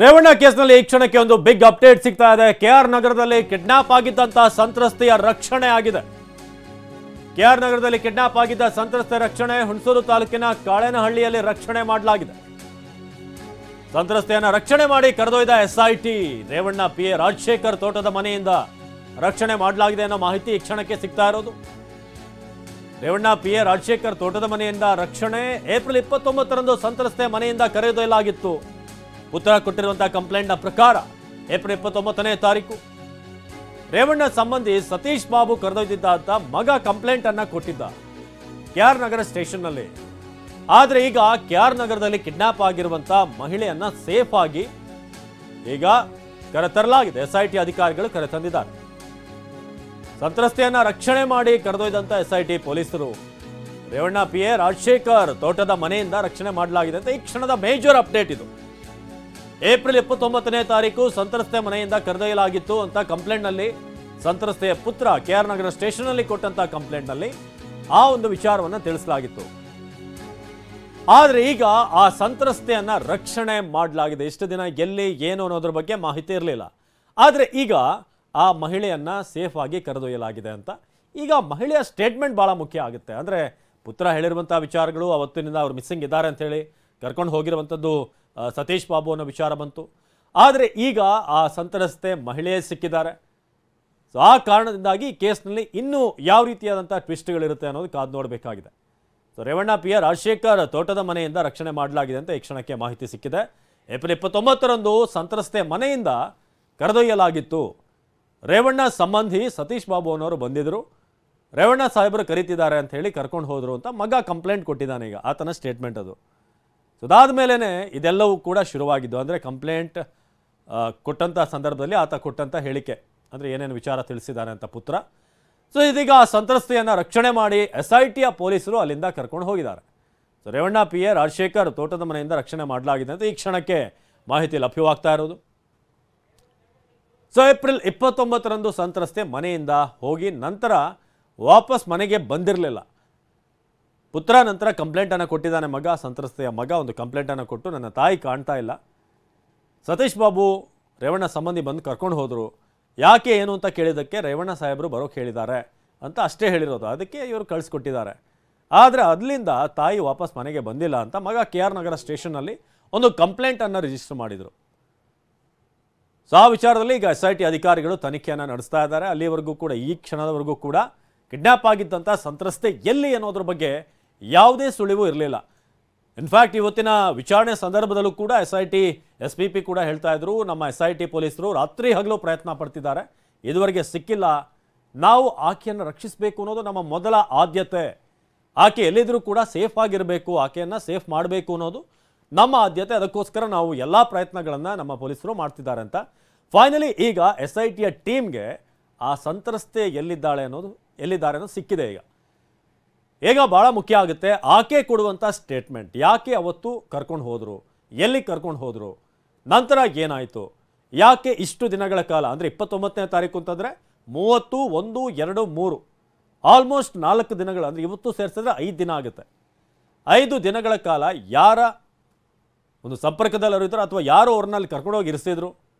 ರೇವಣ್ಣ ಕೇಸ್ನಲ್ಲಿ ಈ ಕ್ಷಣಕ್ಕೆ ಒಂದು ಬಿಗ್ ಅಪ್ಡೇಟ್ ಸಿಗ್ತಾ ಇದೆ. ಕೆಆರ್ ನಗರದಲ್ಲಿ ಕಿಡ್ನಾಪ್ ಆಗಿದ್ದಂತಹ ಸಂತ್ರಸ್ತೆಯ ರಕ್ಷಣೆ ಆಗಿದೆ. ಕೆಆರ್ ನಗರದಲ್ಲಿ ಕಿಡ್ನಾಪ್ ಆಗಿದ್ದ ಸಂತ್ರಸ್ತೆ ರಕ್ಷಣೆ ಹುಣಸೂರು ತಾಲೂಕಿನ ಕಾಳೇನಹಳ್ಳಿಯಲ್ಲಿ ರಕ್ಷಣೆ ಮಾಡಲಾಗಿದೆ. ಸಂತ್ರಸ್ತೆಯನ್ನ ರಕ್ಷಣೆ ಮಾಡಿ ಕರೆದೊಯ್ದ ಎಸ್ಐಟಿ ರೇವಣ್ಣ PA ರಾಜಶೇಖರ್ ತೋಟದ ಮನೆಯಿಂದ ರಕ್ಷಣೆ ಮಾಡಲಾಗಿದೆ ಅನ್ನೋ ಮಾಹಿತಿ ಈ ಕ್ಷಣಕ್ಕೆ ಸಿಗ್ತಾ ಇರೋದು. ರೇವಣ್ಣ PA ರಾಜಶೇಖರ್ ತೋಟದ ಮನೆಯಿಂದ ರಕ್ಷಣೆ ಏಪ್ರಿಲ್ 29ರಂದು ಸಂತ್ರಸ್ತೆ ಮನೆಯಿಂದ ಕರೆದೊಯ್ಯಲಾಗಿತ್ತು. ಉತ್ತರ ಕೊಟ್ಟಿರುವಂತಹ ಕಂಪ್ಲೇಂಟ್ನ ಪ್ರಕಾರ ಏಪ್ರಿಲ್ 29ನೇ ತಾರೀಕು ರೇವಣ್ಣ ಸಂಬಂಧಿ ಸತೀಶ್ ಬಾಬು ಕರೆದೊಯ್ದಿದ್ದ ಅಂತ ಮಗ ಕಂಪ್ಲೇಂಟ್ ಅನ್ನ ಕೊಟ್ಟಿದ್ದ ಕೆಆರ್ ನಗರ ಸ್ಟೇಷನ್ ನಲ್ಲಿ. ಆದ್ರೆ ಈಗ ಕೆಆರ್ ನಗರದಲ್ಲಿ ಕಿಡ್ನಾಪ್ ಆಗಿರುವಂತಹ ಮಹಿಳೆಯನ್ನ ಸೇಫ್ ಆಗಿ ಈಗ ಕರೆತರಲಾಗಿದೆ. SIT ಅಧಿಕಾರಿಗಳು ಕರೆತಂದಿದ್ದಾರೆ. ಸಂತ್ರಸ್ತೆಯನ್ನ ರಕ್ಷಣೆ ಮಾಡಿ ಕರೆದೊಯ್ದಂತ SIT ಪೊಲೀಸರು ರೇವಣ್ಣ PA ರಾಜಶೇಖರ್ ತೋಟದ ಮನೆಯಿಂದ ರಕ್ಷಣೆ ಮಾಡಲಾಗಿದೆ ಅಂತ ಈ ಕ್ಷಣದ ಮೇಜರ್ ಅಪ್ಡೇಟ್ ಇದು. ಏಪ್ರಿಲ್ 29ನೇ ತಾರೀಕು ಸಂತ್ರಸ್ತೆ ಮನೆಯಿಂದ ಕರೆದೊಯ್ಯಲಾಗಿತ್ತು ಅಂತ ಕಂಪ್ಲೇಂಟ್ ನಲ್ಲಿ ಸಂತ್ರಸ್ತೆಯ ಪುತ್ರ ಕೆಆರ್ ನಗರ ಸ್ಟೇಷನ್ ನಲ್ಲಿ ಕೊಟ್ಟಂತ ಕಂಪ್ಲೇಂಟ್ ನಲ್ಲಿ ಆ ಒಂದು ವಿಚಾರವನ್ನ ತಿಳಿಸಲಾಗಿತ್ತು. ಆದ್ರೆ ಈಗ ಆ ಸಂತ್ರಸ್ತೆಯನ್ನ ರಕ್ಷಣೆ ಮಾಡಲಾಗಿದೆ. ಇಷ್ಟು ದಿನ ಎಲ್ಲಿ ಏನು ಅನ್ನೋದ್ರ ಬಗ್ಗೆ ಮಾಹಿತಿ ಇರಲಿಲ್ಲ. ಆದ್ರೆ ಈಗ ಆ ಮಹಿಳೆಯನ್ನ ಸೇಫ್ ಆಗಿ ಕರೆದೊಯ್ಯಲಾಗಿದೆ ಅಂತ ಈಗ ಮಹಿಳೆಯ ಸ್ಟೇಟ್ಮೆಂಟ್ ಬಹಳ ಮುಖ್ಯ ಆಗುತ್ತೆ. ಅಂದ್ರೆ ಪುತ್ರ ಹೇಳಿರುವಂತಹ ವಿಚಾರಗಳು, ಅವತ್ತಿನಿಂದ ಅವ್ರು ಮಿಸ್ಸಿಂಗ್ ಇದ್ದಾರೆ ಅಂತ ಹೇಳಿ ಕರ್ಕೊಂಡು ಹೋಗಿರುವಂಥದ್ದು ಸತೀಶ್ ಬಾಬು ಅನ್ನೋ ವಿಚಾರ ಬಂತು. ಆದರೆ ಈಗ ಆ ಸಂತ್ರಸ್ತೆ ಮಹಿಳೆಯೇ ಸಿಕ್ಕಿದ್ದಾರೆ. ಸೊ ಆ ಕಾರಣದಿಂದಾಗಿ ಈ ಕೇಸ್ನಲ್ಲಿ ಇನ್ನೂ ಯಾವ ರೀತಿಯಾದಂಥ ಟ್ವಿಸ್ಟ್ಗಳಿರುತ್ತೆ ಅನ್ನೋದು ಕಾದು ನೋಡಬೇಕಾಗಿದೆ. ಸೊ ರೇವಣ್ಣ PA ರಾಜಶೇಖರ್ ತೋಟದ ಮನೆಯಿಂದ ರಕ್ಷಣೆ ಮಾಡಲಾಗಿದೆ ಅಂತ ಈ ಕ್ಷಣಕ್ಕೆ ಮಾಹಿತಿ ಸಿಕ್ಕಿದೆ. ಏಪ್ರಿಲ್ 29ರಂದು ಸಂತ್ರಸ್ತೆ ಮನೆಯಿಂದ ಕರೆದೊಯ್ಯಲಾಗಿತ್ತು. ರೇವಣ್ಣ ಸಂಬಂಧಿ ಸತೀಶ್ ಬಾಬು ಅನ್ನೋರು ಬಂದಿದ್ದರು. ರೇವಣ್ಣ ಸಾಹೇಬರು ಕರೀತಿದ್ದಾರೆ ಅಂತ ಹೇಳಿ ಕರ್ಕೊಂಡು ಹೋದರು ಅಂತ ಮಗ ಕಂಪ್ಲೇಂಟ್ ಕೊಟ್ಟಿದ್ದಾನೆ. ಈಗ ಆತನ ಸ್ಟೇಟ್ಮೆಂಟ್ ಅದು. ಸೊ ಅದಾದ ಮೇಲೇ ಇದೆಲ್ಲವೂ ಕೂಡ ಶುರುವಾಗಿದ್ದು. ಅಂದರೆ ಕಂಪ್ಲೇಂಟ್ ಕೊಟ್ಟಂಥ ಸಂದರ್ಭದಲ್ಲಿ ಆತ ಕೊಟ್ಟಂಥ ಹೇಳಿಕೆ, ಅಂದರೆ ಏನೇನು ವಿಚಾರ ತಿಳಿಸಿದ್ದಾನೆ ಅಂತ ಪುತ್ರ. ಸೊ ಇದೀಗ ಆ ಸಂತ್ರಸ್ತೆಯನ್ನು ರಕ್ಷಣೆ ಮಾಡಿ SITಯ ಪೊಲೀಸರು ಅಲ್ಲಿಂದ ಕರ್ಕೊಂಡು ಹೋಗಿದ್ದಾರೆ. ಸೊ ರೇವಣ್ಣ PA ರಾಜಶೇಖರ್ ತೋಟದ ಮನೆಯಿಂದ ರಕ್ಷಣೆ ಮಾಡಲಾಗಿದೆ ಅಂತ ಈ ಕ್ಷಣಕ್ಕೆ ಮಾಹಿತಿ ಲಭ್ಯವಾಗ್ತಾ ಇರೋದು. ಸೊ ಏಪ್ರಿಲ್ 29ರಂದು ಸಂತ್ರಸ್ತೆ ಮನೆಯಿಂದ ಹೋಗಿ ನಂತರ ವಾಪಸ್ ಮನೆಗೆ ಬಂದಿರಲಿಲ್ಲ. ಪುತ್ರ ನಂತರ ಕಂಪ್ಲೇಂಟನ್ನು ಕೊಟ್ಟಿದ್ದಾನೆ ಮಗ, ಸಂತ್ರಸ್ತೆಯ ಮಗ ಒಂದು ಕಂಪ್ಲೇಂಟನ್ನು ಕೊಟ್ಟು ನನ್ನ ತಾಯಿ ಕಾಣ್ತಾ ಇಲ್ಲ, ಸತೀಶ್ ಬಾಬು ರೇವಣ್ಣ ಸಂಬಂಧಿ ಬಂದು ಕರ್ಕೊಂಡು ಹೋದರು, ಯಾಕೆ ಏನು ಅಂತ ಕೇಳಿದ್ದಕ್ಕೆ ರೇವಣ್ಣ ಸಾಹೇಬರು ಬರೋಕ್ಕೆ ಹೇಳಿದ್ದಾರೆ ಅಂತ ಅಷ್ಟೇ ಹೇಳಿರೋದು. ಅದಕ್ಕೆ ಇವರು ಕಳಿಸ್ಕೊಟ್ಟಿದ್ದಾರೆ. ಆದರೆ ಅದರಿಂದ ತಾಯಿ ವಾಪಸ್ ಮನೆಗೆ ಬಂದಿಲ್ಲ ಅಂತ ಮಗ KR ನಗರ ಸ್ಟೇಷನ್ನಲ್ಲಿ ಒಂದು ಕಂಪ್ಲೇಂಟನ್ನು ರಿಜಿಸ್ಟರ್ ಮಾಡಿದರು. ಸೊ ಆ ವಿಚಾರದಲ್ಲಿ ಈಗ SIT ಅಧಿಕಾರಿಗಳು ತನಿಖೆಯನ್ನು ನಡೆಸ್ತಾ ಇದ್ದಾರೆ. ಅಲ್ಲಿವರೆಗೂ ಕೂಡ ಈ ಕ್ಷಣದವರೆಗೂ ಕೂಡ ಕಿಡ್ನಾಪ್ ಆಗಿದ್ದಂಥ ಸಂತ್ರಸ್ತೆ ಎಲ್ಲಿ ಅನ್ನೋದ್ರ ಬಗ್ಗೆ ಯಾವುದೇ ಸುಳಿವು ಇರಲಿಲ್ಲ. ಇನ್ಫ್ಯಾಕ್ಟ್ ಇವತ್ತಿನ ವಿಚಾರಣೆ ಸಂದರ್ಭದಲ್ಲೂ ಕೂಡ SIT SPP ಕೂಡ ಹೇಳ್ತಾ ಇದ್ರು, ನಮ್ಮ SIT ಪೊಲೀಸರು ರಾತ್ರಿ ಹಗಲು ಪ್ರಯತ್ನ ಪಡ್ತಿದ್ದಾರೆ, ಇದುವರೆಗೆ ಸಿಕ್ಕಿಲ್ಲ, ನಾವು ಆಕೆಯನ್ನು ರಕ್ಷಿಸಬೇಕು ಅನ್ನೋದು ನಮ್ಮ ಮೊದಲ ಆದ್ಯತೆ, ಆಕೆ ಎಲ್ಲಿದ್ರೂ ಕೂಡ ಸೇಫ್ ಆಗಿರಬೇಕು, ಆಕೆಯನ್ನು ಸೇಫ್ ಮಾಡಬೇಕು ಅನ್ನೋದು ನಮ್ಮ ಆದ್ಯತೆ, ಅದಕ್ಕೋಸ್ಕರ ನಾವು ಎಲ್ಲ ಪ್ರಯತ್ನಗಳನ್ನು ನಮ್ಮ ಪೊಲೀಸರು ಮಾಡ್ತಿದ್ದಾರೆ ಅಂತ ಫೈನಲಿ ಈಗ SITಯ ಟೀಮ್ಗೆ ಆ ಸಂತ್ರಸ್ತೆ ಎಲ್ಲಿದ್ದಾರೆ ಅನ್ನೋದು ಸಿಕ್ಕಿದೆ. ಈಗ ಬಹಳ ಮುಖ್ಯ ಆಗುತ್ತೆ ಆಕೆ ಕೊಡುವಂಥ ಸ್ಟೇಟ್ಮೆಂಟ್. ಯಾಕೆ ಅವತ್ತು ಕರ್ಕೊಂಡು ಹೋದರು, ಎಲ್ಲಿ ಕರ್ಕೊಂಡು ಹೋದರು, ನಂತರ ಏನಾಯಿತು, ಯಾಕೆ ಇಷ್ಟು ದಿನಗಳ ಕಾಲ, ಅಂದರೆ 29ನೇ ತಾರೀಕು ಅಂತಂದರೆ 30, 1, 2, 3 ಆಲ್ಮೋಸ್ಟ್ 4 ದಿನಗಳು, ಅಂದರೆ ಇವತ್ತು ಸೇರಿಸಿದ್ರೆ 5 ದಿನ ಆಗುತ್ತೆ. 5 ದಿನಗಳ ಕಾಲ ಯಾರ ಒಂದು ಸಂಪರ್ಕದಲ್ಲಿ ಅವರು ಇದ್ದರು ಅಥವಾ ಯಾರು ಅವ್ರನ್ನಲ್ಲಿ ಕರ್ಕೊಂಡೋಗಿ ಇರಿಸಿದ್ರು,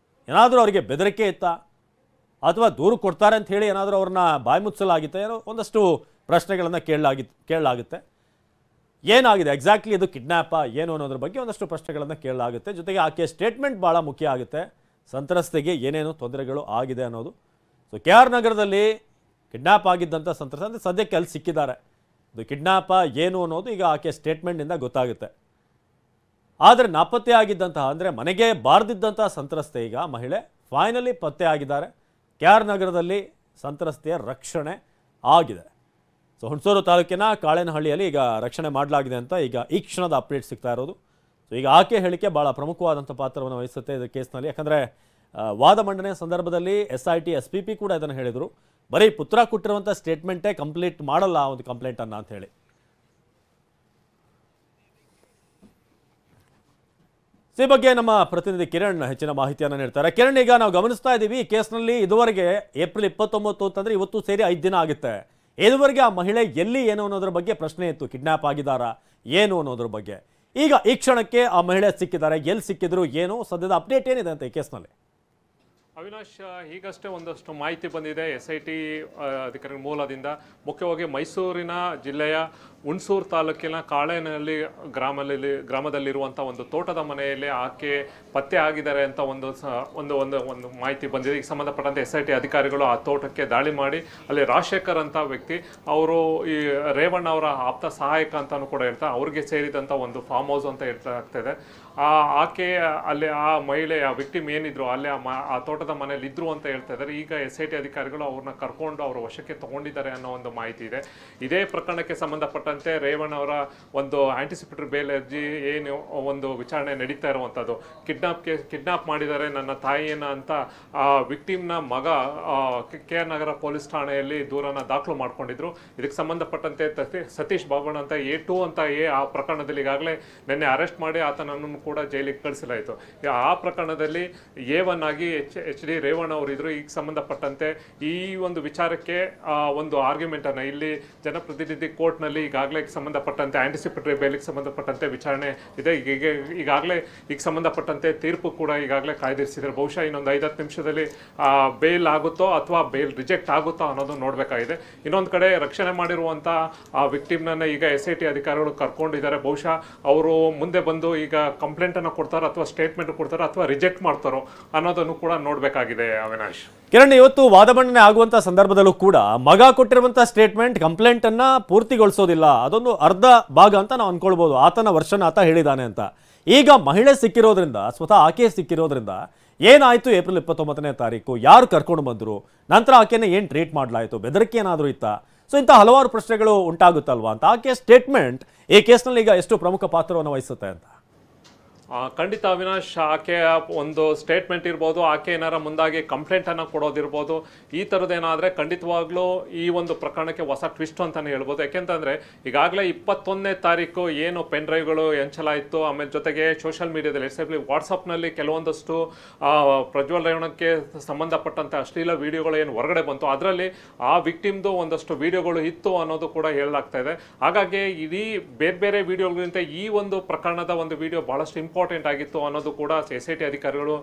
ಏನಾದರೂ ಅವರಿಗೆ ಬೆದರಿಕೆ ಇತ್ತಾ ಅಥವಾ ದೂರು ಕೊಡ್ತಾರೆ ಅಂತ ಹೇಳಿ ಏನಾದರೂ ಅವ್ರನ್ನ ಬಾಯಿ ಮುಚ್ಚಲಾಗಿತ್ತೆ, ಏನೋ ಒಂದಷ್ಟು ಪ್ರಶ್ನೆಗಳನ್ನು ಕೇಳಲಾಗುತ್ತೆ. ಏನಾಗಿದೆ ಎಕ್ಸಾಕ್ಟ್ಲಿ, ಇದು ಕಿಡ್ನ್ಯಾಪಾ ಏನು ಅನ್ನೋದ್ರ ಬಗ್ಗೆ ಒಂದಷ್ಟು ಪ್ರಶ್ನೆಗಳನ್ನು ಕೇಳಲಾಗುತ್ತೆ. ಜೊತೆಗೆ ಆಕೆ ಸ್ಟೇಟ್ಮೆಂಟ್ ಭಾಳ ಮುಖ್ಯ ಆಗುತ್ತೆ, ಸಂತ್ರಸ್ತೆಗೆ ಏನೇನು ತೊಂದರೆಗಳು ಆಗಿದೆ ಅನ್ನೋದು. ಸೊ KR ನಗರದಲ್ಲಿ ಕಿಡ್ನ್ಯಾಪ್ ಆಗಿದ್ದಂಥ ಸಂತ್ರಸ್ತೆ ಅಂದರೆ ಸದ್ಯಕ್ಕೆ ಅಲ್ಲಿ ಸಿಕ್ಕಿದ್ದಾರೆ. ಇದು ಕಿಡ್ನ್ಯಾಪಾ ಏನು ಅನ್ನೋದು ಈಗ ಆಕೆ ಸ್ಟೇಟ್ಮೆಂಟಿಂದ ಗೊತ್ತಾಗುತ್ತೆ. ಆದರೆ ನಾಪತ್ತೆ ಆಗಿದ್ದಂತಹ, ಅಂದರೆ ಮನೆಗೆ ಬಾರದಿದ್ದಂತಹ ಸಂತ್ರಸ್ತೆ ಈಗ ಮಹಿಳೆ ಫೈನಲಿ ಪತ್ತೆ ಆಗಿದ್ದಾರೆ. KR ನಗರದಲ್ಲಿ ಸಂತ್ರಸ್ತೆಯ ರಕ್ಷಣೆ ಆಗಿದೆ. ಸೊ ಹುಣಸೂರು ತಾಲೂಕಿನ ಕಾಳೇನಹಳ್ಳಿಯಲ್ಲಿ ಈಗ ರಕ್ಷಣೆ ಮಾಡಲಾಗಿದೆ ಅಂತ ಈಗ ಈ ಕ್ಷಣದ ಅಪ್ಡೇಟ್ ಸಿಗ್ತಾ ಇರೋದು. ಸೊ ಈಗ ಆಕೆ ಹೇಳಿಕೆ ಭಾಳ ಪ್ರಮುಖವಾದಂಥ ಪಾತ್ರವನ್ನು ವಹಿಸುತ್ತೆ ಇದು ಕೇಸ್ನಲ್ಲಿ. ಯಾಕಂದರೆ ವಾದ ಮಂಡನೆ ಸಂದರ್ಭದಲ್ಲಿ SIT SPP ಕೂಡ ಇದನ್ನು ಹೇಳಿದರು, ಬರೀ ಪುತ್ರ ಕೊಟ್ಟಿರುವಂಥ ಸ್ಟೇಟ್ಮೆಂಟೇ ಕಂಪ್ಲೀಟ್ ಮಾಡಲ್ಲ ಒಂದು ಕಂಪ್ಲೇಂಟನ್ನು ಅಂತ ಹೇಳಿ. ಈ ಬಗ್ಗೆ ನಮ್ಮ ಪ್ರತಿನಿಧಿ ಕಿರಣ್ ಹೆಚ್ಚಿನ ಮಾಹಿತಿಯನ್ನು ನೀಡ್ತಾರೆ. ಕಿರಣ್, ಈಗ ನಾವು ಗಮನಿಸ್ತಾ ಇದ್ದೀವಿ ಈ ಕೇಸ್ನಲ್ಲಿ ಇದುವರೆಗೆ ಏಪ್ರಿಲ್ 29 ಅಂತಂದರೆ ಇವತ್ತು ಸೇರಿ 5 ದಿನ ಆಗುತ್ತೆ. ಇದುವರೆಗೆ ಆ ಮಹಿಳೆ ಎಲ್ಲಿ ಏನು ಅನ್ನೋದ್ರ ಬಗ್ಗೆ ಪ್ರಶ್ನೆ ಇತ್ತು, ಕಿಡ್ನ್ಯಾಪ್ ಆಗಿದ್ದಾರಾ ಏನು ಅನ್ನೋದ್ರ ಬಗ್ಗೆ. ಈಗ ಈ ಕ್ಷಣಕ್ಕೆ ಆ ಮಹಿಳೆ ಸಿಕ್ಕಿದ್ದಾರೆ, ಎಲ್ಲಿ ಸಿಕ್ಕಿದ್ರು, ಏನು ಸದ್ಯದ ಅಪ್ಡೇಟ್ ಏನಿದೆ ಅಂತ ಈ ಕೇಸ್ನಲ್ಲಿ? ಅವಿನಾಶ್, ಈಗಷ್ಟೇ ಒಂದಷ್ಟು ಮಾಹಿತಿ ಬಂದಿದೆ SIT ಅಧಿಕಾರಿ ಮೂಲದಿಂದ. ಮುಖ್ಯವಾಗಿ ಮೈಸೂರಿನ ಜಿಲ್ಲೆಯ ಹುಣಸೂರು ತಾಲೂಕಿನ ಕಾಳೇನಹಳ್ಳಿ ಗ್ರಾಮದಲ್ಲಿರುವಂಥ ಒಂದು ತೋಟದ ಮನೆಯಲ್ಲಿ ಆಕೆ ಪತ್ತೆ ಆಗಿದ್ದಾರೆ ಅಂತ ಒಂದು ಮಾಹಿತಿ ಬಂದಿದೆ. ಈಗ ಸಂಬಂಧಪಟ್ಟಂತೆ SIT ಅಧಿಕಾರಿಗಳು ಆ ತೋಟಕ್ಕೆ ದಾಳಿ ಮಾಡಿ ಅಲ್ಲಿ ರಾಜಶೇಖರ್ ಅಂತ ವ್ಯಕ್ತಿ, ಅವರು ಈ ರೇವಣ್ಣ ಅವರ ಆಪ್ತ ಸಹಾಯಕ ಅಂತಾನು ಕೂಡ ಹೇಳ್ತಾರೆ, ಅವ್ರಿಗೆ ಸೇರಿದಂಥ ಒಂದು ಫಾರ್ಮ್ ಹೌಸ್ ಅಂತ ಹೇಳ್ತಾಗ್ತದೆ. ಆಕೆ ಅಲ್ಲಿ ಆ ಮಹಿಳೆ, ಆ ವಿಕ್ಟಿಮ್ ಏನಿದ್ರು ಅಲ್ಲಿ ಆ ತೋಟದ ಮನೆಯಲ್ಲಿ ಇದ್ರು ಅಂತ ಹೇಳ್ತಾ ಇದ್ದಾರೆ. ಈಗ SIT ಅಧಿಕಾರಿಗಳು ಅವ್ರನ್ನ ಕರ್ಕೊಂಡು ಅವರ ವಶಕ್ಕೆ ತಗೊಂಡಿದ್ದಾರೆ ಅನ್ನೋ ಒಂದು ಮಾಹಿತಿ ಇದೆ. ಇದೇ ಪ್ರಕರಣಕ್ಕೆ ಸಂಬಂಧಪಟ್ಟಂತೆ ರೇವಣ್ಣ ಅವರ ಒಂದು ಆಂಟಿಸಿಪೇಟರಿ ಬೇಲ್ ಅರ್ಜಿ ಏನು ಒಂದು ವಿಚಾರಣೆ ನಡೀತಾ ಇರುವಂಥದ್ದು, ಕಿಡ್ನಾಪ್ ಮಾಡಿದ್ದಾರೆ ನನ್ನ ತಾಯಿಯನ್ನ ಅಂತ ಆ ವಿಕ್ಟಿಮ್ನ ಮಗ KR ನಗರ ಪೊಲೀಸ್ ಠಾಣೆಯಲ್ಲಿ ದೂರನ್ನ ದಾಖಲು ಮಾಡ್ಕೊಂಡಿದ್ರು. ಇದಕ್ಕೆ ಸಂಬಂಧಪಟ್ಟಂತೆ ಸತೀಶ್ ಬಾಬಣ್ಣ ಅಂತ A2 ಅಂತ ಆ ಪ್ರಕರಣದಲ್ಲಿ ಈಗಾಗಲೇ ನಿನ್ನೆ ಅರೆಸ್ಟ್ ಮಾಡಿ ಆತನನ್ನು ಕೂಡ ಜೈಲಿಗೆ ಕಳಿಸಲಾಯಿತು. ಆ ಪ್ರಕರಣದಲ್ಲಿ A1 ಆಗಿ HD ರೇವಣ್ಣ ಅವರಿದ್ರು. ಈಗ ಸಂಬಂಧಪಟ್ಟಂತೆ ಈ ಒಂದು ವಿಚಾರಕ್ಕೆ ಒಂದು ಆರ್ಗ್ಯುಮೆಂಟ್ ಅನ್ನ ಇಲ್ಲಿ ಜನಪ್ರತಿನಿಧಿ ಕೋರ್ಟ್ನಲ್ಲಿ ಈಗಾಗಲೇ ಸಂಬಂಧಪಟ್ಟಂತೆ ಆಂಟಿಸಿಪೇಟರಿ ಬೇಲಿಗೆ ಸಂಬಂಧಪಟ್ಟಂತೆ ವಿಚಾರಣೆ ಇದೆ. ಈಗಾಗಲೇ ಈಗ ಸಂಬಂಧಪಟ್ಟಂತೆ ತೀರ್ಪು ಕೂಡ ಈಗಾಗಲೇ ಕಾಯ್ದಿರಿಸಿದ್ದಾರೆ. ಬಹುಶಃ ಇನ್ನೊಂದು 5-10 ನಿಮಿಷದಲ್ಲಿ ಬೇಲ್ ಆಗುತ್ತೋ ಅಥವಾ ಬೇಲ್ ರಿಜೆಕ್ಟ್ ಆಗುತ್ತೋ ಅನ್ನೋದು ನೋಡಬೇಕಾಗಿದೆ. ಇನ್ನೊಂದು ಕಡೆ ರಕ್ಷಣೆ ಮಾಡಿರುವಂಥ ಆ ವಿಕ್ಟಿಮ್ನನ್ನ ಈಗ SIT ಅಧಿಕಾರಿಗಳು ಕರ್ಕೊಂಡಿದ್ದಾರೆ. ಬಹುಶಃ ಅವರು ಮುಂದೆ ಬಂದು ಈಗ ಕಂಪ್ಲೇಂಟ್ ಅನ್ನು ಕೊಡ್ತಾರೋ ಅಥವಾ ಸ್ಟೇಟ್ಮೆಂಟ್ ಕೊಡ್ತಾರೋ ಅಥವಾ ರಿಜೆಕ್ಟ್ ಮಾಡ್ತಾರೋ ಅನ್ನೋದನ್ನು ಕೂಡ ನೋಡಬೇಕಾಗಿದೆ. ಅವಿನಾಶ್, ಕಿರಣ್, ಇವತ್ತು ವಾದ ಮಂಡನೆ ಆಗುವಂತ ಸಂದರ್ಭದಲ್ಲೂ ಕೂಡ ಮಗ ಕೊಟ್ಟಿರುವಂತಹ ಸ್ಟೇಟ್ಮೆಂಟ್ ಕಂಪ್ಲೇಂಟ್ ಅನ್ನ ಪೂರ್ತಿಗೊಳಿಸೋದಿಲ್ಲ, ಅದೊಂದು ಅರ್ಧ ಭಾಗ ಅಂತ ನಾವು ಅನ್ಕೊಳ್ಬಹುದು. ಆತನ ವರ್ಷನ್ ಆತ ಹೇಳಿದಾನೆ ಅಂತ. ಈಗ ಮಹಿಳೆ ಸಿಕ್ಕಿರೋದ್ರಿಂದ, ಸ್ವತಃ ಆಕೆ ಸಿಕ್ಕಿರೋದ್ರಿಂದ ಏನಾಯ್ತು? ಏಪ್ರಿಲ್ 29ನೇ ತಾರೀಕು ಯಾರು ಕರ್ಕೊಂಡು ಬಂದ್ರು, ನಂತರ ಆಕೆನ ಏನ್ ಟ್ರೀಟ್ ಮಾಡಲಾಯಿತು, ಬೆದರಿಕೆ ಏನಾದರೂ ಇತ್ತಾ? ಸೊ ಇಂಥ ಹಲವಾರು ಪ್ರಶ್ನೆಗಳು ಉಂಟಾಗುತ್ತಲ್ವಾ ಅಂತ. ಆಕೆ ಸ್ಟೇಟ್ಮೆಂಟ್ ಈ ಕೇಸ್ನಲ್ಲಿ ಈಗ ಎಷ್ಟು ಪ್ರಮುಖ ಪಾತ್ರವನ್ನು ವಹಿಸುತ್ತೆ ಅಂತ? ಖಂಡಿತ ಅವಿನಾಶ್, ಆಕೆ ಒಂದು ಸ್ಟೇಟ್ಮೆಂಟ್ ಇರ್ಬೋದು, ಆಕೆ ಏನಾರ ಮುಂದಾಗಿ ಕಂಪ್ಲೇಂಟನ್ನು ಕೊಡೋದಿರ್ಬೋದು, ಈ ಥರದ್ದೇನಾದರೆ ಖಂಡಿತವಾಗ್ಲೂ ಈ ಒಂದು ಪ್ರಕರಣಕ್ಕೆ ಹೊಸ ಟ್ವಿಸ್ಟ್ ಅಂತಲೇ ಹೇಳ್ಬೋದು. ಯಾಕೆಂತಂದರೆ ಈಗಾಗಲೇ 21ನೇ ತಾರೀಕು ಏನು ಪೆನ್ ಡ್ರೈವ್ಗಳು ಹೆಂಚಲಾಯಿತು, ಆಮೇಲೆ ಜೊತೆಗೆ ಸೋಷಿಯಲ್ ಮೀಡಿಯಾದಲ್ಲಿ ಎಸ್ಪೆಷಲಿ ವಾಟ್ಸಪ್ನಲ್ಲಿ ಕೆಲವೊಂದಷ್ಟು ಪ್ರಜ್ವಲ್ ರೇವಣ್ಣಕ್ಕೆ ಸಂಬಂಧಪಟ್ಟಂತೆ ಅಶ್ಲೀಲ ವಿಡಿಯೋಗಳು ಏನು ಹೊರಗಡೆ ಬಂತು, ಅದರಲ್ಲಿ ಆ ವಿಕ್ಟಿಮ್ದು ಒಂದಷ್ಟು ವಿಡಿಯೋಗಳು ಇತ್ತು ಅನ್ನೋದು ಕೂಡ ಹೇಳಲಾಗ್ತಾ ಇದೆ. ಹಾಗಾಗಿ ಇಡೀ ಬೇರೆ ಬೇರೆ ವಿಡಿಯೋಗಳಿಗಿಂತ ಈ ಒಂದು ಪ್ರಕರಣದ ಒಂದು ವಿಡಿಯೋ ಭಾಳಷ್ಟು ಇಂಪಾರ್ಟೆಂಟ್ ಆಗಿತ್ತು ಅನ್ನೋದು ಕೂಡ SIT ಅಧಿಕಾರಿಗಳು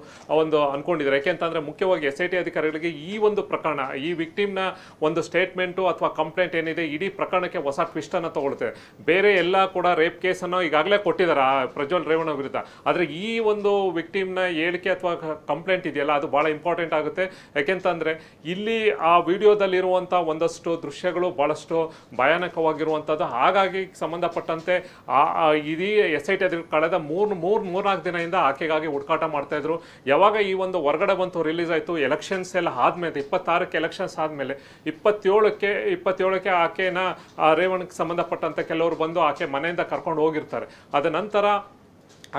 ಒಂದು ಅನ್ಕೊಂಡಿದ್ದಾರೆ. ಯಾಕೆಂತಂದ್ರೆ ಮುಖ್ಯವಾಗಿ SIT ಅಧಿಕಾರಿಗಳಿಗೆ ಈ ಒಂದು ಪ್ರಕರಣ, ಈ ವಿಕ್ಟಿಮ್ನ ಒಂದು ಸ್ಟೇಟ್ಮೆಂಟು ಅಥವಾ ಕಂಪ್ಲೇಂಟ್ ಏನಿದೆ, ಇಡೀ ಪ್ರಕರಣಕ್ಕೆ ಹೊಸ ಟ್ವಿಸ್ಟ್ ಅನ್ನು ತಗೊಳುತ್ತೆ. ಬೇರೆ ಎಲ್ಲ ಕೂಡ ರೇಪ್ ಕೇಸನ್ನು ಈಗಾಗಲೇ ಕೊಟ್ಟಿದ್ದಾರೆ ಪ್ರಜ್ವಲ್ ರೇವಣ್ಣ ವಿರುದ್ಧ, ಆದರೆ ಈ ಒಂದು ವಿಕ್ಟಿಮ್ನ ಹೇಳಿಕೆ ಅಥವಾ ಕಂಪ್ಲೇಂಟ್ ಇದೆಯಲ್ಲ, ಅದು ಬಹಳ ಇಂಪಾರ್ಟೆಂಟ್ ಆಗುತ್ತೆ. ಯಾಕೆಂತಂದ್ರೆ ಇಲ್ಲಿ ಆ ವಿಡಿಯೋದಲ್ಲಿರುವಂಥ ಒಂದಷ್ಟು ದೃಶ್ಯಗಳು ಬಹಳಷ್ಟು ಭಯಾನಕವಾಗಿರುವಂಥದ್ದು. ಹಾಗಾಗಿ ಸಂಬಂಧಪಟ್ಟಂತೆ ಇಡೀ SIT ಅಧಿಕಾರಿ ಕಳೆದ ಮೂರ್ನಾಲ್ಕು ದಿನದಿಂದ ಆಕೆಗಾಗಿ ಹುಡುಕಾಟ ಮಾಡ್ತಾ ಇದ್ರು. ಯಾವಾಗ ಈ ಒಂದು ಹೊರಗಡೆ ಬಂತು, ರಿಲೀಸ್ ಆಯಿತು, ಎಲೆಕ್ಷನ್ಸ್ ಎಲ್ಲ ಆದಮೇಲೆ 26ಕ್ಕೆ ಎಲೆಕ್ಷನ್ಸ್ ಆದಮೇಲೆ 27ಕ್ಕೆ ಆಕೆನ ರೇವಣ್ಣಗೆ ಸಂಬಂಧಪಟ್ಟಂತೆ ಕೆಲವರು ಬಂದು ಆಕೆ ಮನೆಯಿಂದ ಕರ್ಕೊಂಡು ಹೋಗಿರ್ತಾರೆ. ಅದ ನಂತರ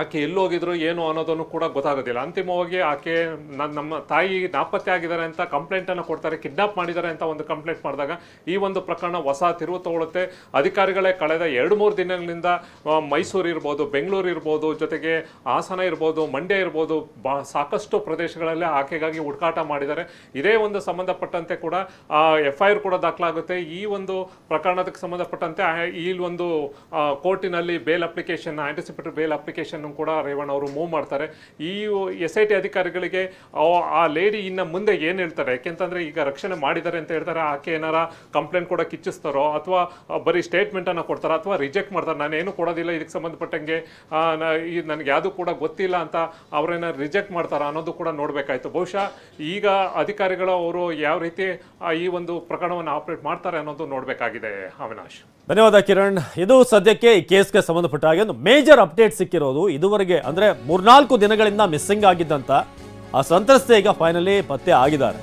ಆಕೆ ಎಲ್ಲಿ ಹೋಗಿದ್ರು ಏನು ಅನ್ನೋದನ್ನು ಕೂಡ ಗೊತ್ತಾಗೋದಿಲ್ಲ. ಅಂತಿಮವಾಗಿ ಆಕೆ ನಮ್ಮ ತಾಯಿ ನಾಪತ್ತೆ ಆಗಿದ್ದಾರೆ ಅಂತ ಕಂಪ್ಲೇಂಟನ್ನು ಕೊಡ್ತಾರೆ, ಕಿಡ್ನಾಪ್ ಮಾಡಿದ್ದಾರೆ ಅಂತ ಒಂದು ಕಂಪ್ಲೇಂಟ್ ಮಾಡಿದಾಗ ಈ ಒಂದು ಪ್ರಕರಣ ಹೊಸ ತಿರುವು ತಗೊಳುತ್ತೆ. ಅಧಿಕಾರಿಗಳೇ ಕಳೆದ 2-3 ದಿನಗಳಿಂದ ಮೈಸೂರು ಇರ್ಬೋದು, ಬೆಂಗಳೂರು ಇರ್ಬೋದು, ಜೊತೆಗೆ ಹಾಸನ ಇರ್ಬೋದು, ಮಂಡ್ಯ ಇರ್ಬೋದು, ಸಾಕಷ್ಟು ಪ್ರದೇಶಗಳಲ್ಲಿ ಆಕೆಗಾಗಿ ಹುಡುಕಾಟ ಮಾಡಿದ್ದಾರೆ. ಇದೇ ಒಂದು ಸಂಬಂಧಪಟ್ಟಂತೆ ಕೂಡ FIR ಕೂಡ ದಾಖಲಾಗುತ್ತೆ. ಈ ಒಂದು ಪ್ರಕರಣಕ್ಕೆ ಸಂಬಂಧಪಟ್ಟಂತೆ ಈ ಒಂದು ಕೋರ್ಟಿನಲ್ಲಿ bail application, anticipatory bail application ಕೂಡ ರೇವಣ್ಣ ಅವರು ಮೂವ್ ಮಾಡ್ತಾರೆ. ಈ SIT ಅಧಿಕಾರಿಗಳಿಗೆ ಆ ಲೇಡಿ ಇನ್ನ ಮುಂದೆ ಏನ್ ಹೇಳ್ತಾರೆ, ಯಾಕೆಂತಂದ್ರೆ ಈಗ ರಕ್ಷಣೆ ಮಾಡಿದ್ದಾರೆ ಅಂತ ಹೇಳ್ತಾರೆ, ಆಕೆ ಏನಾರ ಕಂಪ್ಲೇಂಟ್ ಕೂಡ ಕಿಚ್ಚಿಸ್ತಾರೋ ಅಥವಾ ಬರೀ ಸ್ಟೇಟ್ಮೆಂಟ್ ಅನ್ನ ಕೊಡ್ತಾರೋ ಅಥವಾ ರಿಜೆಕ್ಟ್ ಮಾಡ್ತಾರೆ, ನಾನೇನು ಕೊಡೋದಿಲ್ಲ ಇದಕ್ಕೆ ಸಂಬಂಧಪಟ್ಟಂಗೆ, ನನಗೆ ಯಾವುದು ಕೂಡ ಗೊತ್ತಿಲ್ಲ ಅಂತ ಅವರೇನ ರಿಜೆಕ್ಟ್ ಮಾಡ್ತಾರ ಅನ್ನೋದು ಕೂಡ ನೋಡ್ಬೇಕಾಯ್ತು. ಬಹುಶಃ ಈಗ ಅಧಿಕಾರಿಗಳು ಅವರು ಯಾವ ರೀತಿ ಈ ಒಂದು ಪ್ರಕರಣವನ್ನು ಆಪರೇಟ್ ಮಾಡ್ತಾರೆ ಅನ್ನೋದು ನೋಡ್ಬೇಕಾಗಿದೆ. ಅವಿನಾಶ್, ಧನ್ಯವಾದ ಕಿರಣ್. ಇದು ಸದ್ಯಕ್ಕೆ ಈ ಕೇಸ್ಗೆ ಸಂಬಂಧಪಟ್ಟ ಹಾಗೆ ಒಂದು ಮೇಜರ್ ಅಪ್ಡೇಟ್ ಸಿಕ್ಕಿರೋದು. ಇದುವರೆಗೆ ಅಂದ್ರೆ 3-4 ದಿನಗಳಿಂದ ಮಿಸ್ಸಿಂಗ್ ಆಗಿದ್ದಂತ ಆ ಸಂತ್ರಸ್ತೆ ಈಗ ಫೈನಲಿ ಪತ್ತೆ ಆಗಿದ್ದಾರೆ.